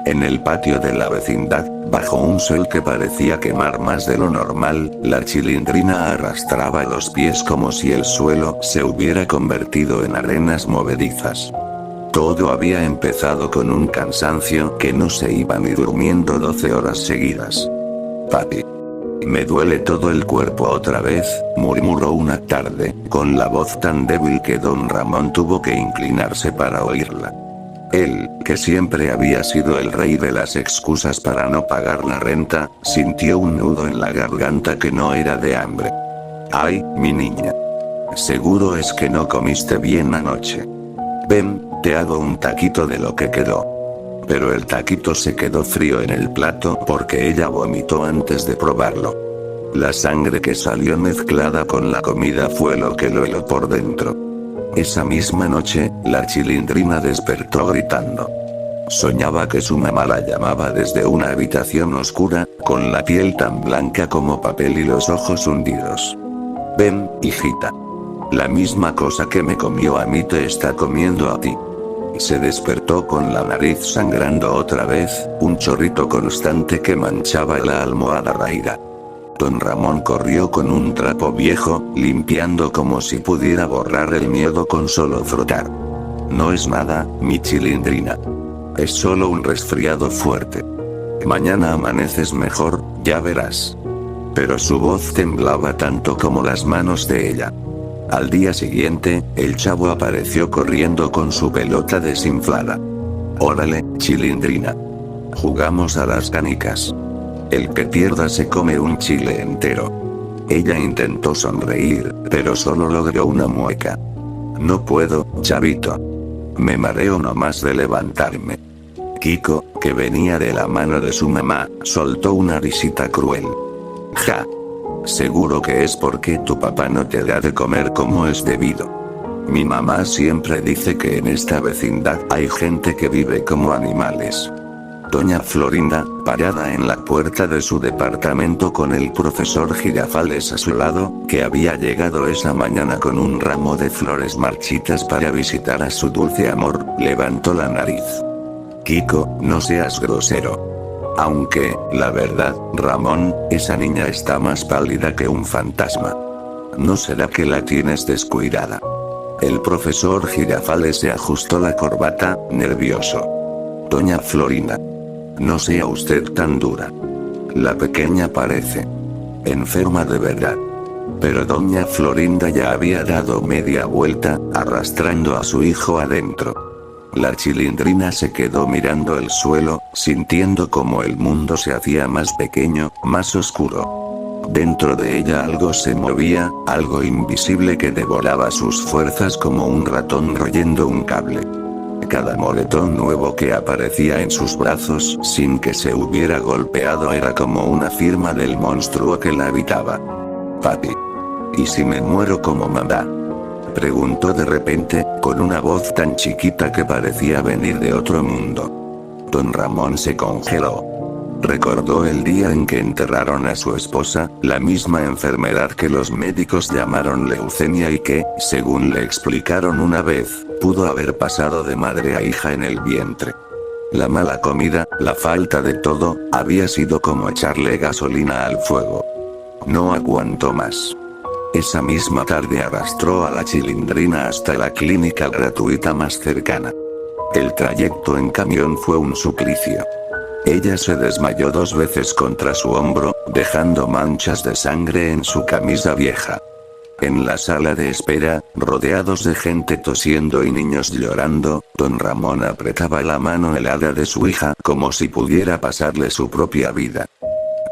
En el patio de la vecindad, bajo un sol que parecía quemar más de lo normal, la Chilindrina arrastraba los pies como si el suelo se hubiera convertido en arenas movedizas. Todo había empezado con un cansancio que no se iba ni durmiendo 12 horas seguidas. «Papi. Me duele todo el cuerpo otra vez», murmuró una tarde, con la voz tan débil que don Ramón tuvo que inclinarse para oírla. Él, que siempre había sido el rey de las excusas para no pagar la renta, sintió un nudo en la garganta que no era de hambre. «Ay, mi niña. Seguro es que no comiste bien anoche. Ven, te hago un taquito de lo que quedó». Pero el taquito se quedó frío en el plato porque ella vomitó antes de probarlo. La sangre que salió mezclada con la comida fue lo que lo heló por dentro. Esa misma noche, la Chilindrina despertó gritando. Soñaba que su mamá la llamaba desde una habitación oscura, con la piel tan blanca como papel y los ojos hundidos. «Ven, hijita. La misma cosa que me comió a mí te está comiendo a ti». Se despertó con la nariz sangrando otra vez, un chorrito constante que manchaba la almohada raída. Don Ramón corrió con un trapo viejo, limpiando como si pudiera borrar el miedo con solo frotar. «No es nada, mi Chilindrina. Es solo un resfriado fuerte. Mañana amaneces mejor, ya verás». Pero su voz temblaba tanto como las manos de ella. Al día siguiente, el chavo apareció corriendo con su pelota desinflada. «Órale, Chilindrina. Jugamos a las canicas. El que pierda se come un chile entero». Ella intentó sonreír, pero solo logró una mueca. «No puedo, chavito. Me mareo nomás de levantarme». Kiko, que venía de la mano de su mamá, soltó una risita cruel. «Ja. Seguro que es porque tu papá no te da de comer como es debido. Mi mamá siempre dice que en esta vecindad hay gente que vive como animales». Doña Florinda, parada en la puerta de su departamento con el profesor Girafales a su lado, que había llegado esa mañana con un ramo de flores marchitas para visitar a su dulce amor, levantó la nariz. «Kiko, no seas grosero. Aunque, la verdad, Ramón, esa niña está más pálida que un fantasma. ¿No será que la tienes descuidada?» El profesor Girafales se ajustó la corbata, nervioso. «Doña Florinda. No sea usted tan dura. La pequeña parece enferma de verdad». Pero doña Florinda ya había dado media vuelta, arrastrando a su hijo adentro. La Chilindrina se quedó mirando el suelo, sintiendo como el mundo se hacía más pequeño, más oscuro. Dentro de ella algo se movía, algo invisible que devoraba sus fuerzas como un ratón royendo un cable. Cada moretón nuevo que aparecía en sus brazos sin que se hubiera golpeado era como una firma del monstruo que la habitaba. «Papi. ¿Y si me muero como mamá?», preguntó de repente, con una voz tan chiquita que parecía venir de otro mundo. Don Ramón se congeló. Recordó el día en que enterraron a su esposa, la misma enfermedad que los médicos llamaron leucemia y que, según le explicaron una vez, pudo haber pasado de madre a hija en el vientre. La mala comida, la falta de todo, había sido como echarle gasolina al fuego. No aguantó más. Esa misma tarde arrastró a la Chilindrina hasta la clínica gratuita más cercana. El trayecto en camión fue un suplicio. Ella se desmayó 2 veces contra su hombro, dejando manchas de sangre en su camisa vieja. En la sala de espera, rodeados de gente tosiendo y niños llorando, don Ramón apretaba la mano helada de su hija como si pudiera pasarle su propia vida.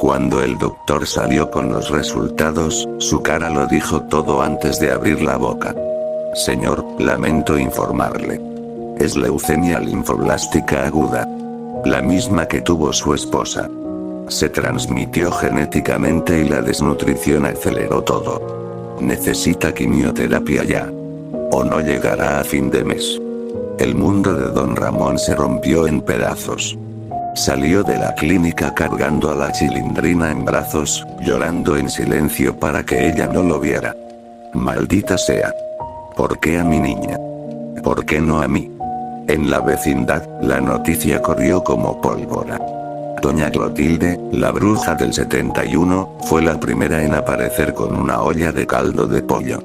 Cuando el doctor salió con los resultados, su cara lo dijo todo antes de abrir la boca. «Señor, lamento informarle. Es leucemia linfoblástica aguda. La misma que tuvo su esposa. Se transmitió genéticamente y la desnutrición aceleró todo. Necesita quimioterapia ya. O no llegará a fin de mes». El mundo de don Ramón se rompió en pedazos. Salió de la clínica cargando a la Chilindrina en brazos, llorando en silencio para que ella no lo viera. «Maldita sea. ¿Por qué a mi niña? ¿Por qué no a mí? En la vecindad, la noticia corrió como pólvora. Doña Clotilde, la bruja del 71, fue la primera en aparecer con una olla de caldo de pollo.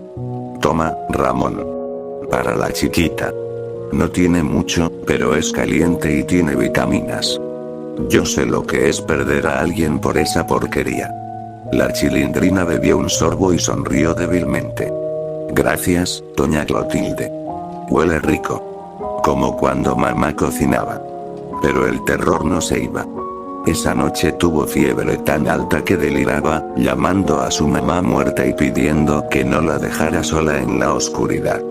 Toma, Ramón. Para la chiquita. No tiene mucho, pero es caliente y tiene vitaminas. Yo sé lo que es perder a alguien por esa porquería. La Chilindrina bebió un sorbo y sonrió débilmente. Gracias, doña Clotilde. Huele rico. Como cuando mamá cocinaba. Pero el terror no se iba. Esa noche tuvo fiebre tan alta que deliraba, llamando a su mamá muerta y pidiendo que no la dejara sola en la oscuridad.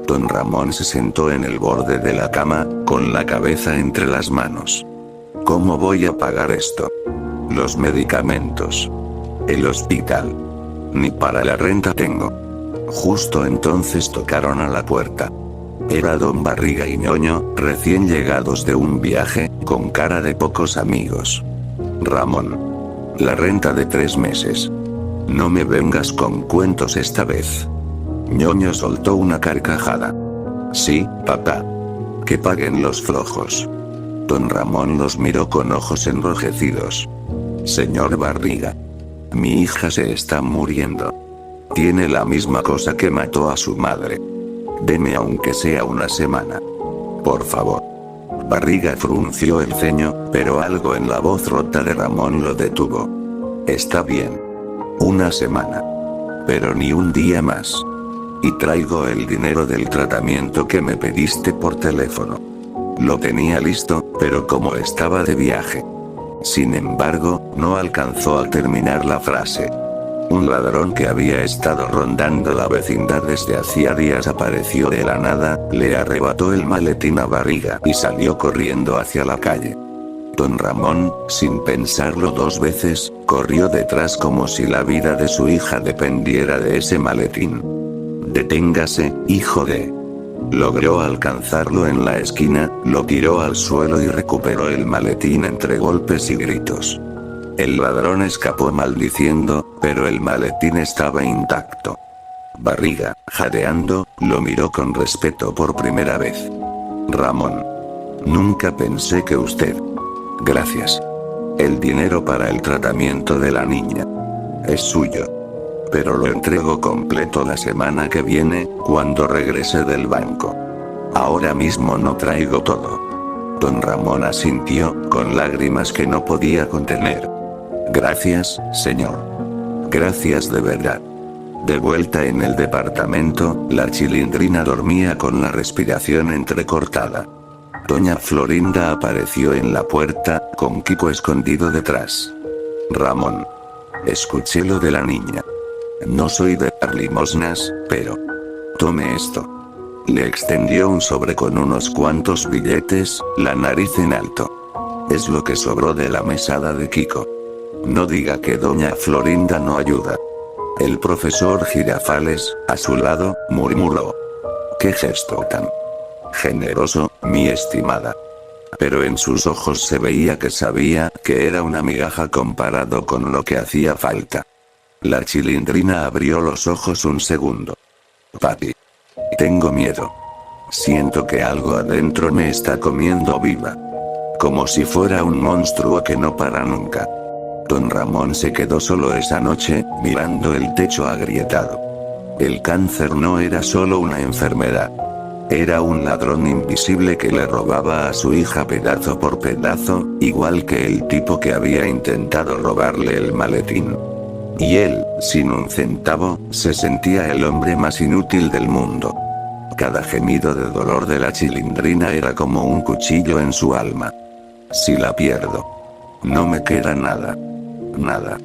Don Ramón se sentó en el borde de la cama, con la cabeza entre las manos. ¿Cómo voy a pagar esto? Los medicamentos. El hospital. Ni para la renta tengo. Justo entonces tocaron a la puerta. Era don Barriga y Ñoño, recién llegados de un viaje, con cara de pocos amigos. Ramón. La renta de 3 meses. No me vengas con cuentos esta vez. Ñoño soltó una carcajada. Sí, papá. Que paguen los flojos. Don Ramón los miró con ojos enrojecidos. Señor Barriga. Mi hija se está muriendo. Tiene la misma cosa que mató a su madre. Deme aunque sea una semana. Por favor. Barriga frunció el ceño, pero algo en la voz rota de Ramón lo detuvo. Está bien. Una semana. Pero ni un día más. Y traigo el dinero del tratamiento que me pediste por teléfono. Lo tenía listo, pero como estaba de viaje. Sin embargo, no alcanzó a terminar la frase. Un ladrón que había estado rondando la vecindad desde hacía días apareció de la nada, le arrebató el maletín a Barriga y salió corriendo hacia la calle. Don Ramón, sin pensarlo 2 veces, corrió detrás como si la vida de su hija dependiera de ese maletín. Deténgase, hijo de... Logró alcanzarlo en la esquina, lo tiró al suelo y recuperó el maletín entre golpes y gritos. El ladrón escapó maldiciendo, pero el maletín estaba intacto. Barriga, jadeando, lo miró con respeto por primera vez. Ramón. Nunca pensé que usted... Gracias. El dinero para el tratamiento de la niña. Es suyo. Pero lo entrego completo la semana que viene, cuando regrese del banco. Ahora mismo no traigo todo. Don Ramón asintió, con lágrimas que no podía contener. Gracias, señor. Gracias de verdad. De vuelta en el departamento, la Chilindrina dormía con la respiración entrecortada. Doña Florinda apareció en la puerta, con Kiko escondido detrás. Ramón. Escuché lo de la niña. No soy de dar limosnas, pero... Tome esto. Le extendió un sobre con unos cuantos billetes, la nariz en alto. Es lo que sobró de la mesada de Kiko. No diga que doña Florinda no ayuda. El profesor Girafales, a su lado, murmuró. Qué gesto tan generoso, mi estimada. Pero en sus ojos se veía que sabía que era una migaja comparado con lo que hacía falta. La Chilindrina abrió los ojos un segundo. Papi. Tengo miedo. Siento que algo adentro me está comiendo viva. Como si fuera un monstruo que no para nunca. Don Ramón se quedó solo esa noche, mirando el techo agrietado. El cáncer no era solo una enfermedad. Era un ladrón invisible que le robaba a su hija pedazo por pedazo, igual que el tipo que había intentado robarle el maletín. Y él, sin un centavo, se sentía el hombre más inútil del mundo. Cada gemido de dolor de la Chilindrina era como un cuchillo en su alma. Si la pierdo, no me queda nada. Nada.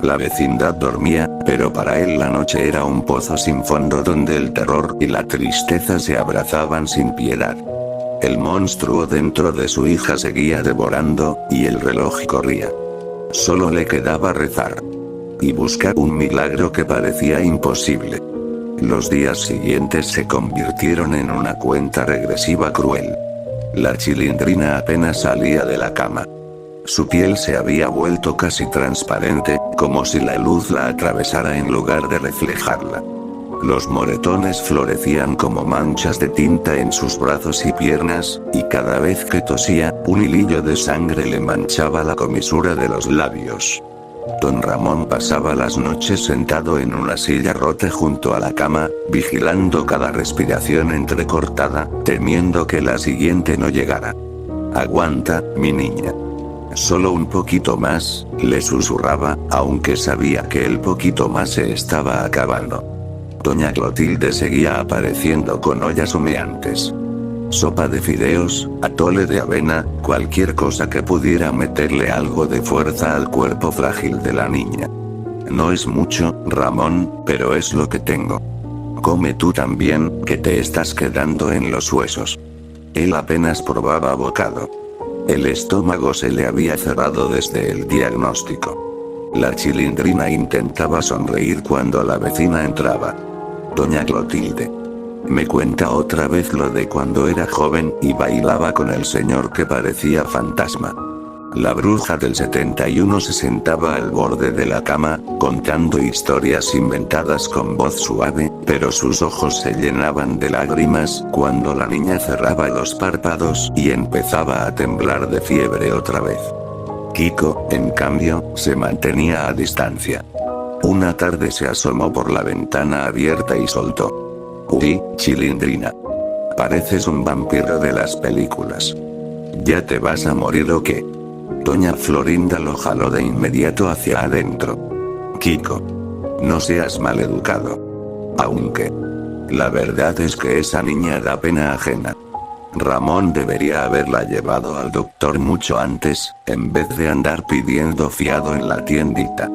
La vecindad dormía, pero para él la noche era un pozo sin fondo donde el terror y la tristeza se abrazaban sin piedad. El monstruo dentro de su hija seguía devorando, y el reloj corría. Solo le quedaba rezar. Y buscar un milagro que parecía imposible. Los días siguientes se convirtieron en una cuenta regresiva cruel. La Chilindrina apenas salía de la cama. Su piel se había vuelto casi transparente, como si la luz la atravesara en lugar de reflejarla. Los moretones florecían como manchas de tinta en sus brazos y piernas, y cada vez que tosía, un hilillo de sangre le manchaba la comisura de los labios. Don Ramón pasaba las noches sentado en una silla rota junto a la cama, vigilando cada respiración entrecortada, temiendo que la siguiente no llegara. «Aguanta, mi niña. Solo un poquito más», le susurraba, aunque sabía que el poquito más se estaba acabando. Doña Clotilde seguía apareciendo con ollas humeantes. Sopa de fideos, atole de avena, cualquier cosa que pudiera meterle algo de fuerza al cuerpo frágil de la niña. «No es mucho, Ramón, pero es lo que tengo. Come tú también, que te estás quedando en los huesos». Él apenas probaba bocado. El estómago se le había cerrado desde el diagnóstico. La Chilindrina intentaba sonreír cuando la vecina entraba. «Doña Clotilde. Me cuenta otra vez lo de cuando era joven y bailaba con el señor que parecía fantasma». La bruja del 71 se sentaba al borde de la cama, contando historias inventadas con voz suave, pero sus ojos se llenaban de lágrimas cuando la niña cerraba los párpados y empezaba a temblar de fiebre otra vez. Kiko, en cambio, se mantenía a distancia. Una tarde se asomó por la ventana abierta y soltó: «Uy, Chilindrina. Pareces un vampiro de las películas. ¿Ya te vas a morir o qué?». Doña Florinda lo jaló de inmediato hacia adentro. «Kiko. No seas maleducado. Aunque la verdad es que esa niña da pena ajena. Ramón debería haberla llevado al doctor mucho antes, en vez de andar pidiendo fiado en la tiendita».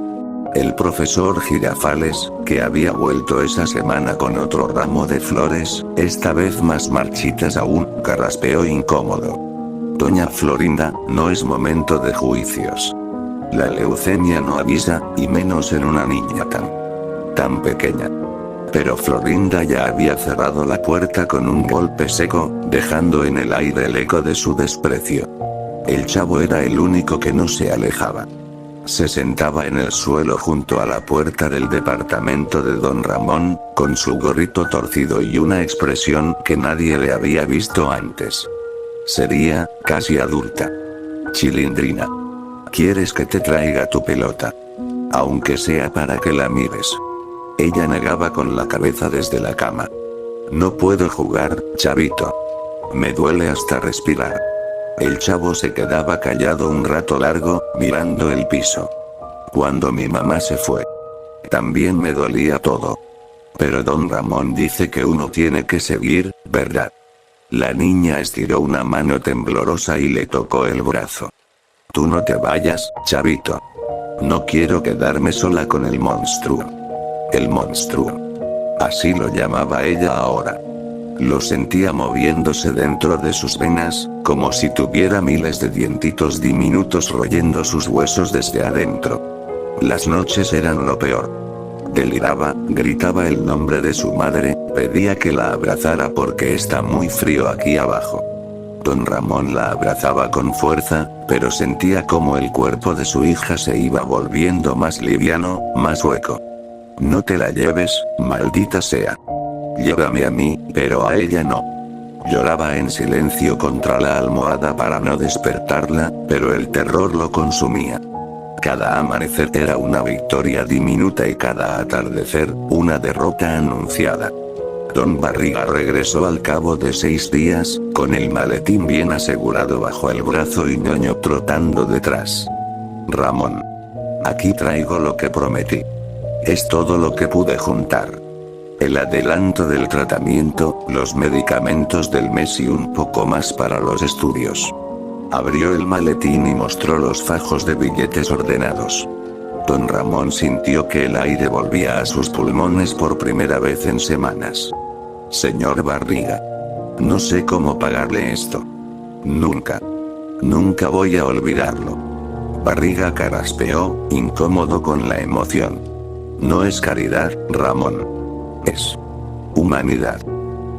El profesor Girafales, que había vuelto esa semana con otro ramo de flores, esta vez más marchitas aún, carraspeó incómodo: «Doña Florinda, no es momento de juicios. La leucemia no avisa, y menos en una niña tan pequeña». Pero Florinda ya había cerrado la puerta con un golpe seco, dejando en el aire el eco de su desprecio. El chavo era el único que no se alejaba. Se sentaba en el suelo junto a la puerta del departamento de don Ramón, con su gorrito torcido y una expresión que nadie le había visto antes. Sería, casi adulta. «Chilindrina. ¿Quieres que te traiga tu pelota? Aunque sea para que la mires». Ella negaba con la cabeza desde la cama. «No puedo jugar, chavito. Me duele hasta respirar». El chavo se quedaba callado un rato largo, mirando el piso. «Cuando mi mamá se fue, también me dolía todo. Pero don Ramón dice que uno tiene que seguir, ¿verdad?». La niña estiró una mano temblorosa y le tocó el brazo. «Tú no te vayas, chavito. No quiero quedarme sola con el monstruo». El monstruo. Así lo llamaba ella ahora. Lo sentía moviéndose dentro de sus venas, como si tuviera miles de dientitos diminutos royendo sus huesos desde adentro. Las noches eran lo peor. Deliraba, gritaba el nombre de su madre, pedía que la abrazara porque está muy frío aquí abajo. Don Ramón la abrazaba con fuerza, pero sentía como el cuerpo de su hija se iba volviendo más liviano, más hueco. «No te la lleves, maldita sea. Llévame a mí, pero a ella no». Lloraba en silencio contra la almohada para no despertarla, pero el terror lo consumía. Cada amanecer era una victoria diminuta y cada atardecer, una derrota anunciada. Don Barriga regresó al cabo de 6 días, con el maletín bien asegurado bajo el brazo y ñoño trotando detrás. «Ramón. Aquí traigo lo que prometí. Es todo lo que pude juntar. El adelanto del tratamiento, los medicamentos del mes y un poco más para los estudios». Abrió el maletín y mostró los fajos de billetes ordenados. Don Ramón sintió que el aire volvía a sus pulmones por primera vez en semanas. «Señor Barriga. No sé cómo pagarle esto. Nunca. Nunca voy a olvidarlo». Barriga carraspeó, incómodo con la emoción. «No es caridad, Ramón. Es humanidad.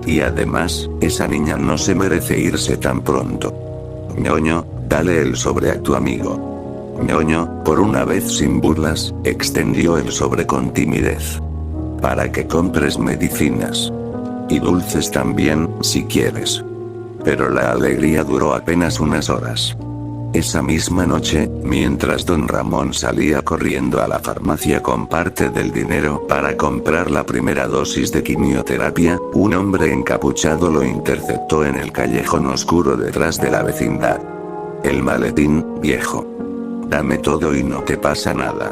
Y además, esa niña no se merece irse tan pronto. Ñoño, dale el sobre a tu amigo». Ñoño, por una vez sin burlas, extendió el sobre con timidez. para que compres medicinas. Y dulces también, si quieres. Pero la alegría duró apenas unas horas. Esa misma noche, mientras don Ramón salía corriendo a la farmacia con parte del dinero para comprar la primera dosis de quimioterapia, un hombre encapuchado lo interceptó en el callejón oscuro detrás de la vecindad. El maletín, viejo. Dame todo y no te pasa nada.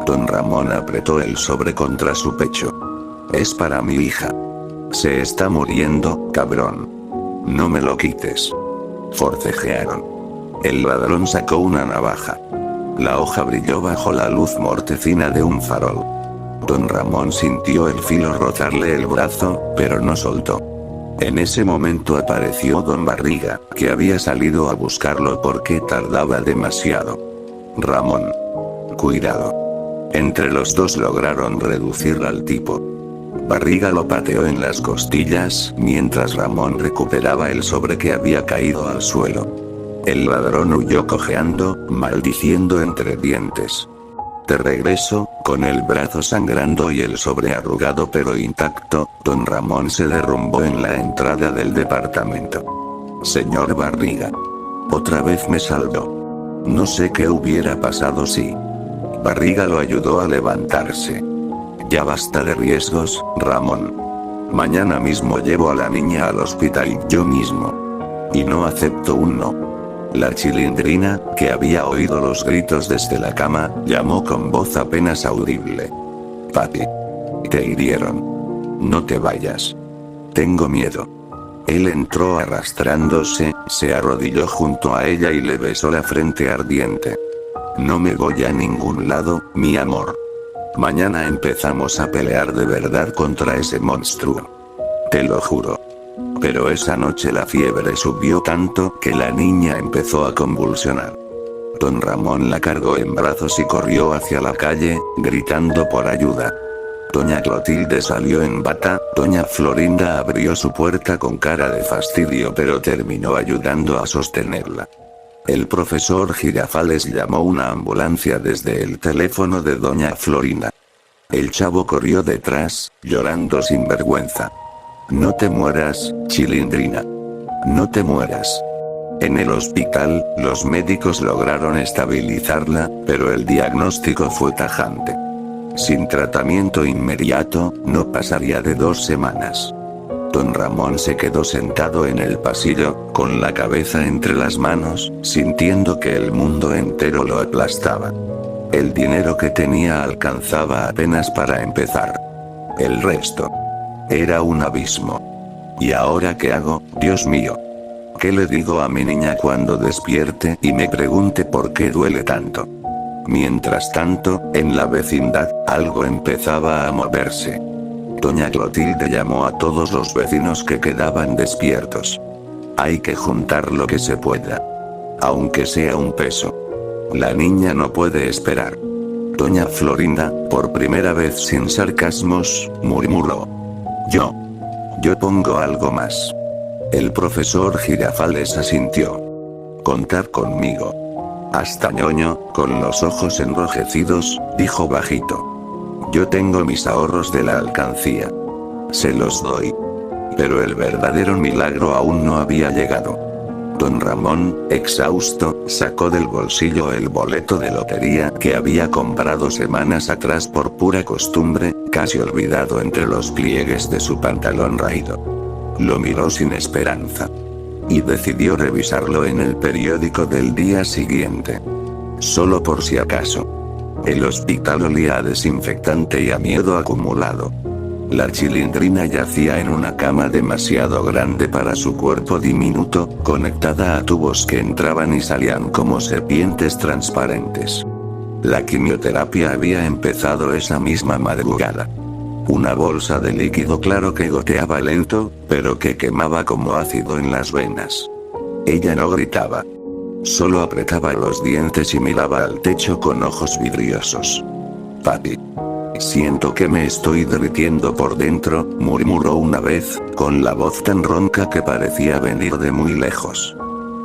Don Ramón apretó el sobre contra su pecho. Es para mi hija. Se está muriendo, cabrón. No me lo quites. Forcejearon. El ladrón sacó una navaja. La hoja brilló bajo la luz mortecina de un farol. Don Ramón sintió el filo rozarle el brazo, pero no soltó. En ese momento apareció don Barriga, que había salido a buscarlo porque tardaba demasiado. Ramón. Cuidado. Entre los dos lograron reducir al tipo. Barriga lo pateó en las costillas, mientras Ramón recuperaba el sobre que había caído al suelo. El ladrón huyó cojeando, maldiciendo entre dientes. De regreso, con el brazo sangrando y el sobre arrugado pero intacto, don Ramón se derrumbó en la entrada del departamento. Señor Barriga. Otra vez me salvó. No sé qué hubiera pasado si. Barriga lo ayudó a levantarse. Ya basta de riesgos, Ramón. Mañana mismo llevo a la niña al hospital yo mismo. Y no acepto un no. La Chilindrina, que había oído los gritos desde la cama, llamó con voz apenas audible. Papi. Te hirieron. No te vayas. Tengo miedo. Él entró arrastrándose, se arrodilló junto a ella y le besó la frente ardiente. No me voy a ningún lado, mi amor. Mañana empezamos a pelear de verdad contra ese monstruo. Te lo juro. Pero esa noche la fiebre subió tanto que la niña empezó a convulsionar. Don Ramón la cargó en brazos y corrió hacia la calle, gritando por ayuda. Doña Clotilde salió en bata, doña Florinda abrió su puerta con cara de fastidio pero terminó ayudando a sostenerla. El profesor Girafales llamó una ambulancia desde el teléfono de doña Florinda. El chavo corrió detrás, llorando sin vergüenza. No te mueras, Chilindrina. No te mueras. En el hospital, los médicos lograron estabilizarla, pero el diagnóstico fue tajante. Sin tratamiento inmediato, no pasaría de 2 semanas. Don Ramón se quedó sentado en el pasillo, con la cabeza entre las manos, sintiendo que el mundo entero lo aplastaba. El dinero que tenía alcanzaba apenas para empezar. El resto era un abismo. ¿Y ahora qué hago, Dios mío? ¿Qué le digo a mi niña cuando despierte y me pregunte por qué duele tanto? Mientras tanto, en la vecindad, algo empezaba a moverse. Doña Clotilde llamó a todos los vecinos que quedaban despiertos. Hay que juntar lo que se pueda. Aunque sea un peso. La niña no puede esperar. Doña Florinda, por primera vez sin sarcasmos, murmuró. Yo pongo algo más. El profesor Girafales asintió. Contad conmigo. Hasta ñoño, con los ojos enrojecidos, dijo bajito. Yo tengo mis ahorros de la alcancía. Se los doy. Pero el verdadero milagro aún no había llegado. Don Ramón, exhausto, sacó del bolsillo el boleto de lotería que había comprado semanas atrás por pura costumbre, casi olvidado entre los pliegues de su pantalón raído. Lo miró sin esperanza. Y decidió revisarlo en el periódico del día siguiente. Solo por si acaso. El hospital olía a desinfectante y a miedo acumulado. La Chilindrina yacía en una cama demasiado grande para su cuerpo diminuto, conectada a tubos que entraban y salían como serpientes transparentes. La quimioterapia había empezado esa misma madrugada. Una bolsa de líquido claro que goteaba lento, pero que quemaba como ácido en las venas. Ella no gritaba. Solo apretaba los dientes y miraba al techo con ojos vidriosos. Papi. Siento que me estoy derritiendo por dentro, murmuró una vez, con la voz tan ronca que parecía venir de muy lejos.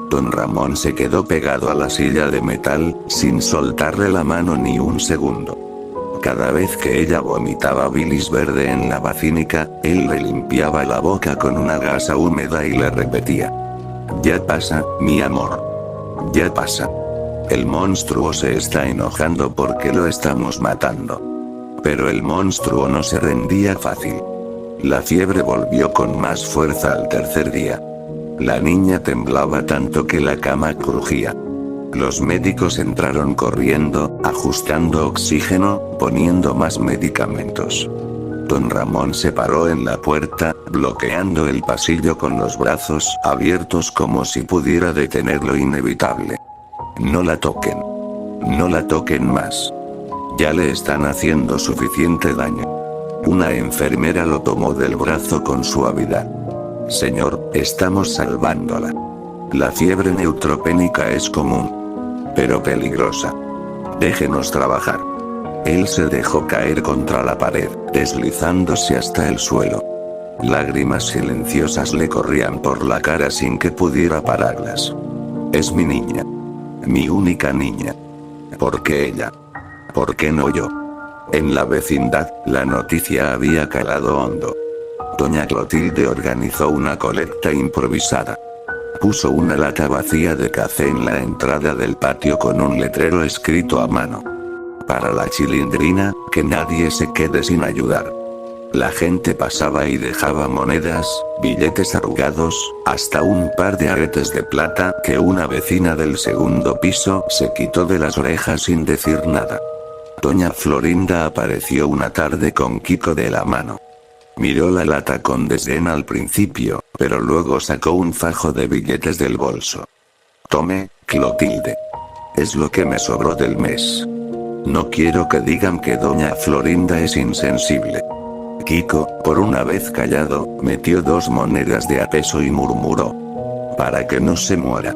Don Ramón se quedó pegado a la silla de metal, sin soltarle la mano ni un segundo. Cada vez que ella vomitaba bilis verde en la vacínica, él le limpiaba la boca con una gasa húmeda y le repetía: ya pasa, mi amor. Ya pasa. El monstruo se está enojando porque lo estamos matando. Pero el monstruo no se rendía fácil. La fiebre volvió con más fuerza al tercer día. La niña temblaba tanto que la cama crujía. Los médicos entraron corriendo, ajustando oxígeno, poniendo más medicamentos. Don Ramón se paró en la puerta, bloqueando el pasillo con los brazos abiertos como si pudiera detener lo inevitable. No la toquen. No la toquen más. Ya le están haciendo suficiente daño. Una enfermera lo tomó del brazo con suavidad. Señor, estamos salvándola. La fiebre neutropénica es común, pero peligrosa. Déjenos trabajar. Él se dejó caer contra la pared, deslizándose hasta el suelo. Lágrimas silenciosas le corrían por la cara sin que pudiera pararlas. Es mi niña. Mi única niña. ¿Por qué ella? ¿Por qué no yo? En la vecindad, la noticia había calado hondo. Doña Clotilde organizó una colecta improvisada. Puso una lata vacía de café en la entrada del patio con un letrero escrito a mano: para la Chilindrina, que nadie se quede sin ayudar. La gente pasaba y dejaba monedas, billetes arrugados, hasta un par de aretes de plata que una vecina del segundo piso se quitó de las orejas sin decir nada. Doña Florinda apareció una tarde con Kiko de la mano. Miró la lata con desdén al principio, pero luego sacó un fajo de billetes del bolso. Tome, Clotilde. Es lo que me sobró del mes. No quiero que digan que doña Florinda es insensible. Kiko, por una vez callado, metió 2 monedas de a peso y murmuró: para que no se muera.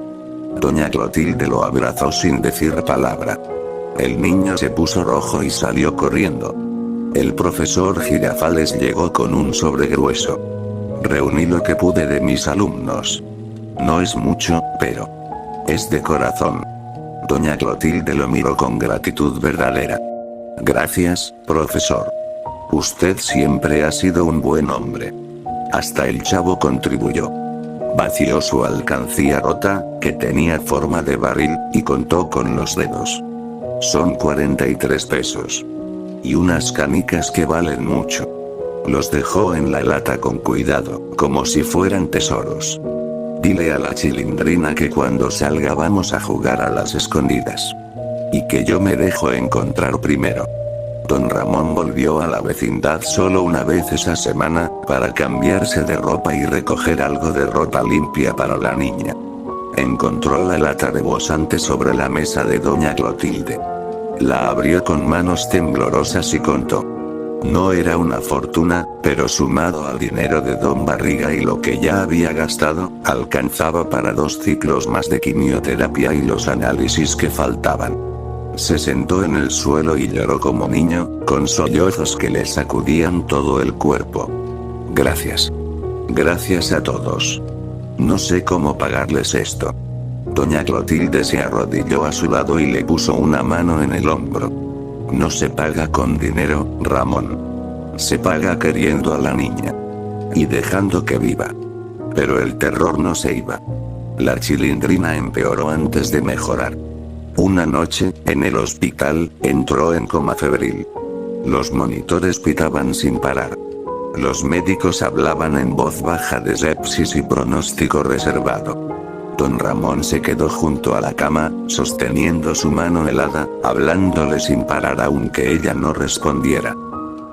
Doña Clotilde lo abrazó sin decir palabra. El niño se puso rojo y salió corriendo. El profesor Girafales llegó con un sobre grueso. Reuní lo que pude de mis alumnos. No es mucho, pero es de corazón. Doña Clotilde lo miró con gratitud verdadera. Gracias, profesor. Usted siempre ha sido un buen hombre. Hasta el chavo contribuyó. Vació su alcancía rota, que tenía forma de barril, y contó con los dedos. Son 43 pesos. Y unas canicas que valen mucho. Los dejó en la lata con cuidado, como si fueran tesoros. Dile a la Chilindrina que cuando salga vamos a jugar a las escondidas. Y que yo me dejo encontrar primero. Don Ramón volvió a la vecindad solo una vez esa semana, para cambiarse de ropa y recoger algo de ropa limpia para la niña. Encontró la lata rebosante sobre la mesa de doña Clotilde. La abrió con manos temblorosas y contó. No era una fortuna, pero sumado al dinero de don Barriga y lo que ya había gastado, alcanzaba para 2 ciclos más de quimioterapia y los análisis que faltaban. Se sentó en el suelo y lloró como niño, con sollozos que le sacudían todo el cuerpo. Gracias. Gracias a todos. No sé cómo pagarles esto. Doña Clotilde se arrodilló a su lado y le puso una mano en el hombro. No se paga con dinero, Ramón. Se paga queriendo a la niña. Y dejando que viva. Pero el terror no se iba. La Chilindrina empeoró antes de mejorar. Una noche, en el hospital, entró en coma febril. Los monitores pitaban sin parar. Los médicos hablaban en voz baja de sepsis y pronóstico reservado. Don Ramón se quedó junto a la cama, sosteniendo su mano helada, hablándole sin parar aunque ella no respondiera.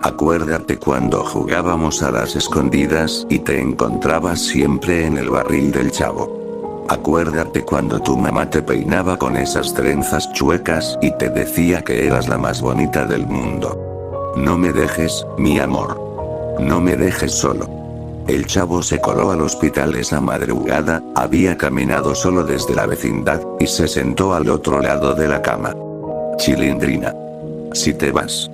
Acuérdate cuando jugábamos a las escondidas y te encontrabas siempre en el barril del chavo. Acuérdate cuando tu mamá te peinaba con esas trenzas chuecas y te decía que eras la más bonita del mundo. No me dejes, mi amor. No me dejes solo. El chavo se coló al hospital esa madrugada, había caminado solo desde la vecindad, y se sentó al otro lado de la cama. Chilindrina. Si te vas.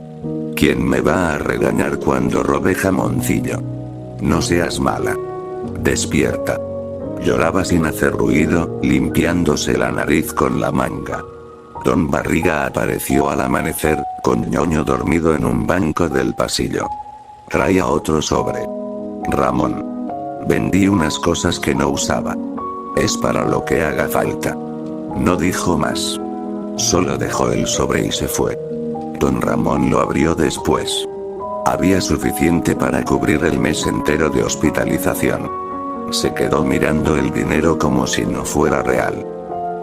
¿Quién me va a regañar cuando robe jamoncillo? No seas mala. Despierta. Lloraba sin hacer ruido, limpiándose la nariz con la manga. Don Barriga apareció al amanecer, con ñoño dormido en un banco del pasillo. Traía otro sobre. Ramón. Vendí unas cosas que no usaba. Es para lo que haga falta. No dijo más. Solo dejó el sobre y se fue. Don Ramón lo abrió después. Había suficiente para cubrir el mes entero de hospitalización. Se quedó mirando el dinero como si no fuera real.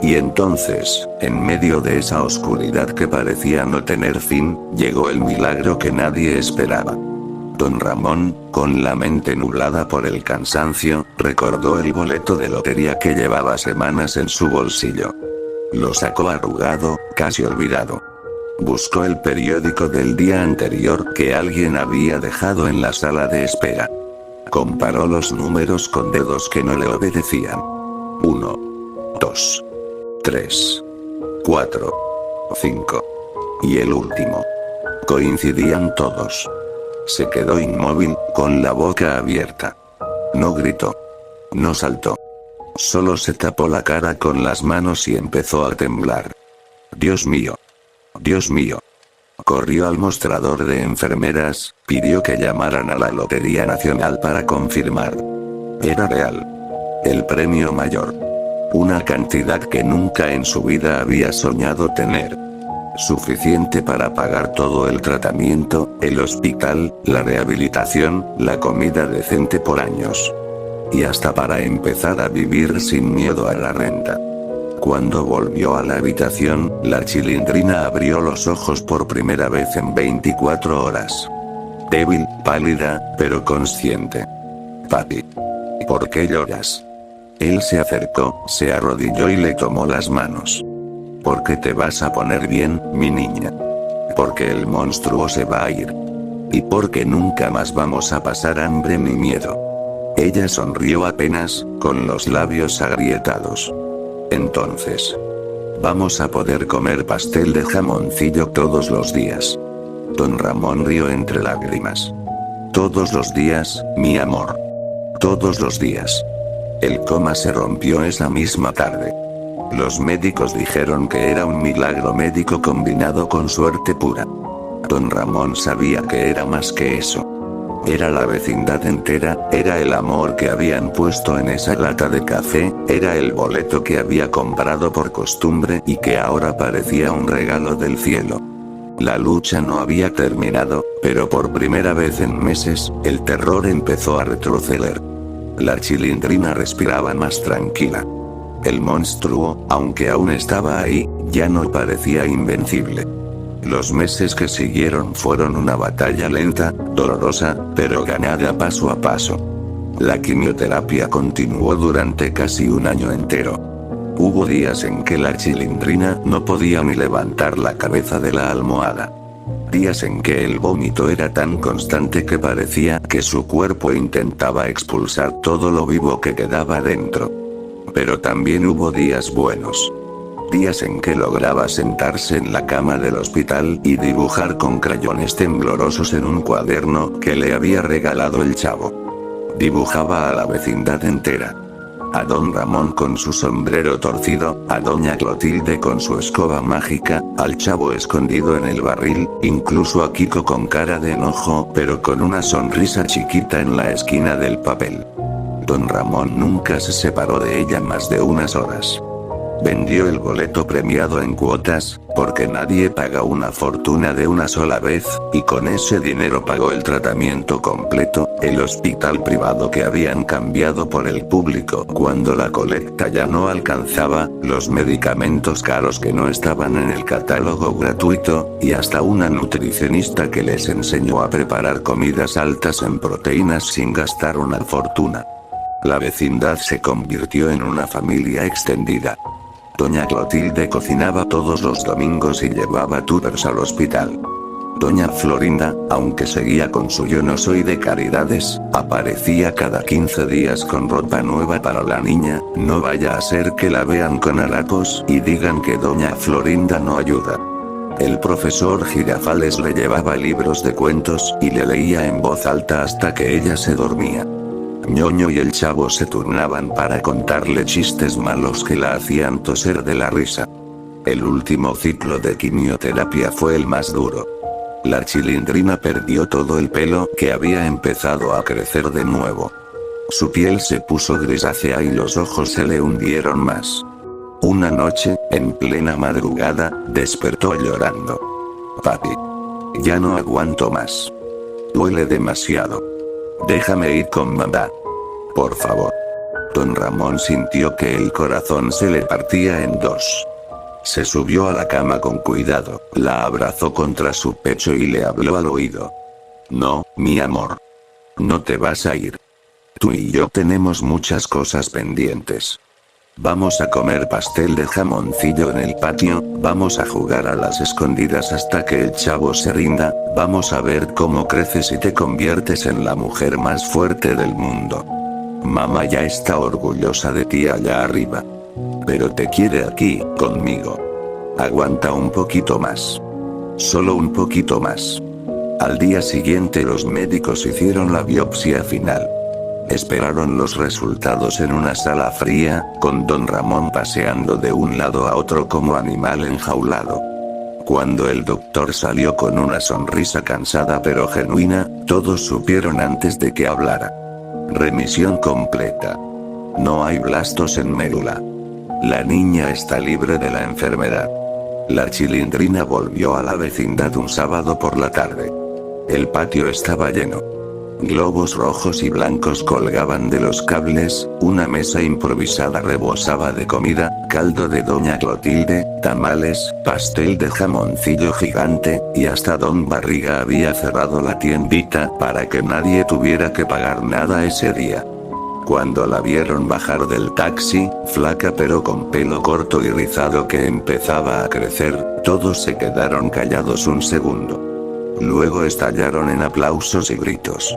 Y entonces, en medio de esa oscuridad que parecía no tener fin, llegó el milagro que nadie esperaba. Don Ramón, con la mente nublada por el cansancio, recordó el boleto de lotería que llevaba semanas en su bolsillo. Lo sacó arrugado, casi olvidado. Buscó el periódico del día anterior que alguien había dejado en la sala de espera. Comparó los números con dedos que no le obedecían. 1, 2, 3, 4, 5. Y el último. Coincidían todos. Se quedó inmóvil, con la boca abierta. No gritó. No saltó. Solo se tapó la cara con las manos y empezó a temblar. Dios mío. Dios mío. Corrió al mostrador de enfermeras, pidió que llamaran a la Lotería Nacional para confirmar. Era real. El premio mayor. Una cantidad que nunca en su vida había soñado tener. Suficiente para pagar todo el tratamiento, el hospital, la rehabilitación, la comida decente por años. Y hasta para empezar a vivir sin miedo a la renta. Cuando volvió a la habitación, la Chilindrina abrió los ojos por primera vez en 24 horas. Débil, pálida, pero consciente. Papi. ¿Por qué lloras? Él se acercó, se arrodilló y le tomó las manos. Porque te vas a poner bien, mi niña. Porque el monstruo se va a ir. Y porque nunca más vamos a pasar hambre ni miedo. Ella sonrió apenas, con los labios agrietados. Entonces. Vamos a poder comer pastel de jamoncillo todos los días. Don Ramón rió entre lágrimas. Todos los días, mi amor. Todos los días. El coma se rompió esa misma tarde. Los médicos dijeron que era un milagro médico combinado con suerte pura. Don Ramón sabía que era más que eso. Era la vecindad entera, era el amor que habían puesto en esa lata de café, era el boleto que había comprado por costumbre y que ahora parecía un regalo del cielo. La lucha no había terminado, pero por primera vez en meses, el terror empezó a retroceder. La Chilindrina respiraba más tranquila. El monstruo, aunque aún estaba ahí, ya no parecía invencible. Los meses que siguieron fueron una batalla lenta, dolorosa, pero ganada paso a paso. La quimioterapia continuó durante casi un año entero. Hubo días en que la Chilindrina no podía ni levantar la cabeza de la almohada. Días en que el vómito era tan constante que parecía que su cuerpo intentaba expulsar todo lo vivo que quedaba dentro. Pero también hubo días buenos. Días en que lograba sentarse en la cama del hospital y dibujar con crayones temblorosos en un cuaderno que le había regalado el chavo. Dibujaba a la vecindad entera. A don Ramón con su sombrero torcido, a doña Clotilde con su escoba mágica, al chavo escondido en el barril, incluso a Kiko con cara de enojo pero con una sonrisa chiquita en la esquina del papel. Don Ramón nunca se separó de ella más de unas horas. Vendió el boleto premiado en cuotas, porque nadie paga una fortuna de una sola vez, y con ese dinero pagó el tratamiento completo, el hospital privado que habían cambiado por el público cuando la colecta ya no alcanzaba, los medicamentos caros que no estaban en el catálogo gratuito, y hasta una nutricionista que les enseñó a preparar comidas altas en proteínas sin gastar una fortuna. La vecindad se convirtió en una familia extendida. Doña Clotilde cocinaba todos los domingos y llevaba tubers al hospital. Doña Florinda, aunque seguía con su yo no soy de caridades, aparecía cada 15 días con ropa nueva para la niña, no vaya a ser que la vean con harapos y digan que doña Florinda no ayuda. El profesor Girafales le llevaba libros de cuentos y le leía en voz alta hasta que ella se dormía. Ñoño y el chavo se turnaban para contarle chistes malos que la hacían toser de la risa. El último ciclo de quimioterapia fue el más duro. La Chilindrina perdió todo el pelo que había empezado a crecer de nuevo. Su piel se puso grisácea y los ojos se le hundieron más. Una noche, en plena madrugada, despertó llorando. Papi. Ya no aguanto más. Duele demasiado. Déjame ir con mamá. Por favor. Don Ramón sintió que el corazón se le partía en dos. Se subió a la cama con cuidado, la abrazó contra su pecho y le habló al oído. No, mi amor. No te vas a ir. Tú y yo tenemos muchas cosas pendientes. Vamos a comer pastel de jamoncillo en el patio, vamos a jugar a las escondidas hasta que el chavo se rinda, vamos a ver cómo creces y te conviertes en la mujer más fuerte del mundo. Mamá ya está orgullosa de ti allá arriba. Pero te quiere aquí, conmigo. Aguanta un poquito más. Solo un poquito más. Al día siguiente los médicos hicieron la biopsia final. Esperaron los resultados en una sala fría, con don Ramón paseando de un lado a otro como animal enjaulado. Cuando el doctor salió con una sonrisa cansada pero genuina, todos supieron antes de que hablara. Remisión completa. No hay blastos en médula. La niña está libre de la enfermedad. La Chilindrina volvió a la vecindad un sábado por la tarde. El patio estaba lleno. Globos rojos y blancos colgaban de los cables, una mesa improvisada rebosaba de comida, caldo de doña Clotilde, tamales, pastel de jamoncillo gigante, y hasta don Barriga había cerrado la tiendita para que nadie tuviera que pagar nada ese día. Cuando la vieron bajar del taxi, flaca pero con pelo corto y rizado que empezaba a crecer, todos se quedaron callados un segundo. Luego estallaron en aplausos y gritos.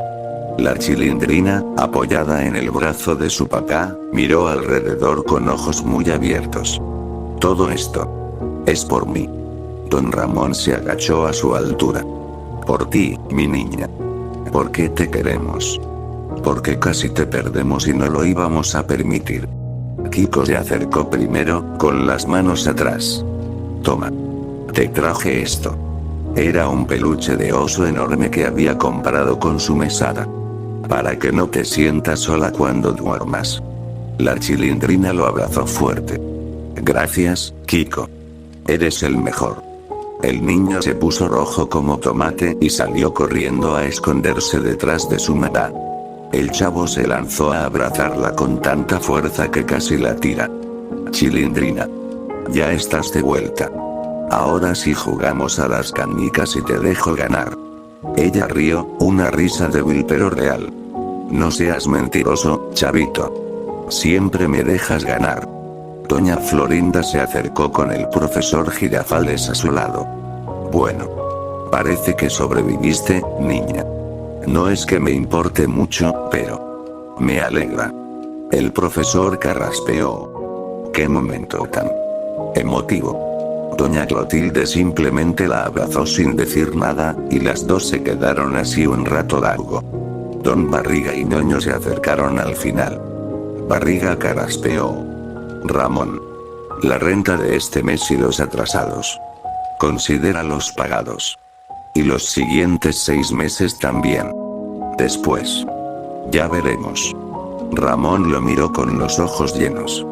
La Chilindrina, apoyada en el brazo de su papá, miró alrededor con ojos muy abiertos. Todo esto es por mí. Don Ramón se agachó a su altura. Por ti, mi niña. ¿Por qué te queremos? Porque casi te perdemos y no lo íbamos a permitir. Kiko se acercó primero, con las manos atrás. Toma. Te traje esto. Era un peluche de oso enorme que había comprado con su mesada. Para que no te sientas sola cuando duermas. La Chilindrina lo abrazó fuerte. Gracias, Kiko. Eres el mejor. El niño se puso rojo como tomate y salió corriendo a esconderse detrás de su mamá. El chavo se lanzó a abrazarla con tanta fuerza que casi la tira. Chilindrina. Ya estás de vuelta. Ahora sí jugamos a las canicas y te dejo ganar. Ella rió, una risa débil pero real. No seas mentiroso, chavito. Siempre me dejas ganar. Doña Florinda se acercó con el profesor Girafales a su lado. Bueno. Parece que sobreviviste, niña. No es que me importe mucho, pero me alegra. El profesor carraspeó. Qué momento tan emotivo. Doña Clotilde simplemente la abrazó sin decir nada, y las dos se quedaron así un rato largo. Don Barriga y Ñoño se acercaron al final. Barriga carraspeó. Ramón. La renta de este mes y los atrasados. Considéralos pagados. Y los siguientes 6 meses también. Después. Ya veremos. Ramón lo miró con los ojos llenos.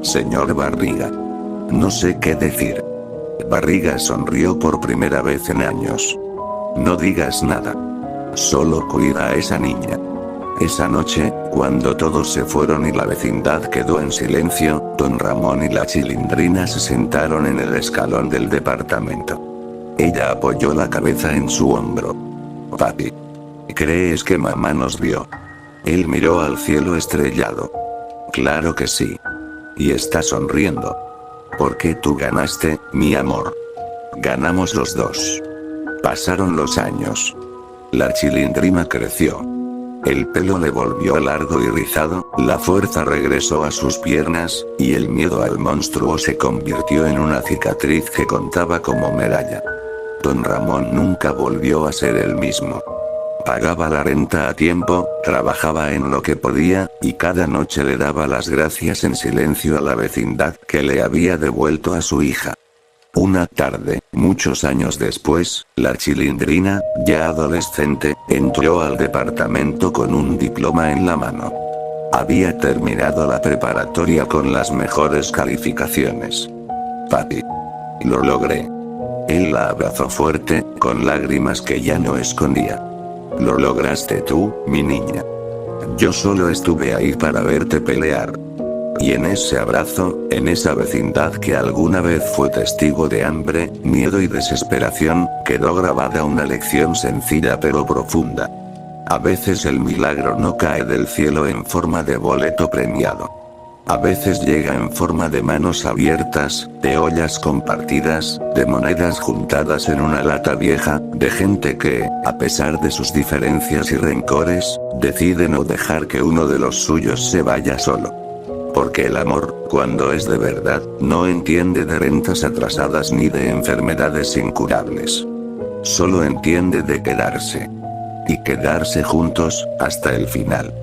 Señor Barriga. No sé qué decir. Barriga sonrió por primera vez en años. No digas nada. Solo cuida a esa niña. Esa noche, cuando todos se fueron y la vecindad quedó en silencio, don Ramón y la Chilindrina se sentaron en el escalón del departamento. Ella apoyó la cabeza en su hombro. Papi. ¿Crees que mamá nos vio? Él miró al cielo estrellado. Claro que sí. Y está sonriendo. Porque tú ganaste, mi amor. Ganamos los dos. Pasaron los años. La Chilindrina creció. El pelo le volvió largo y rizado, la fuerza regresó a sus piernas, y el miedo al monstruo se convirtió en una cicatriz que contaba como medalla. Don Ramón nunca volvió a ser el mismo. Pagaba la renta a tiempo, trabajaba en lo que podía, y cada noche le daba las gracias en silencio a la vecindad que le había devuelto a su hija. Una tarde, muchos años después, la Chilindrina, ya adolescente, entró al departamento con un diploma en la mano. Había terminado la preparatoria con las mejores calificaciones. Papi. Lo logré. Él la abrazó fuerte, con lágrimas que ya no escondía. Lo lograste tú, mi niña. Yo solo estuve ahí para verte pelear. Y en ese abrazo, en esa vecindad que alguna vez fue testigo de hambre, miedo y desesperación, quedó grabada una lección sencilla pero profunda. A veces el milagro no cae del cielo en forma de boleto premiado. A veces llega en forma de manos abiertas, de ollas compartidas, de monedas juntadas en una lata vieja, de gente que, a pesar de sus diferencias y rencores, decide no dejar que uno de los suyos se vaya solo. Porque el amor, cuando es de verdad, no entiende de rentas atrasadas ni de enfermedades incurables. Solo entiende de quedarse. Y quedarse juntos, hasta el final.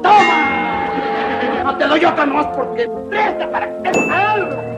¡Toma! No te doy otra más porque presta para que te salga.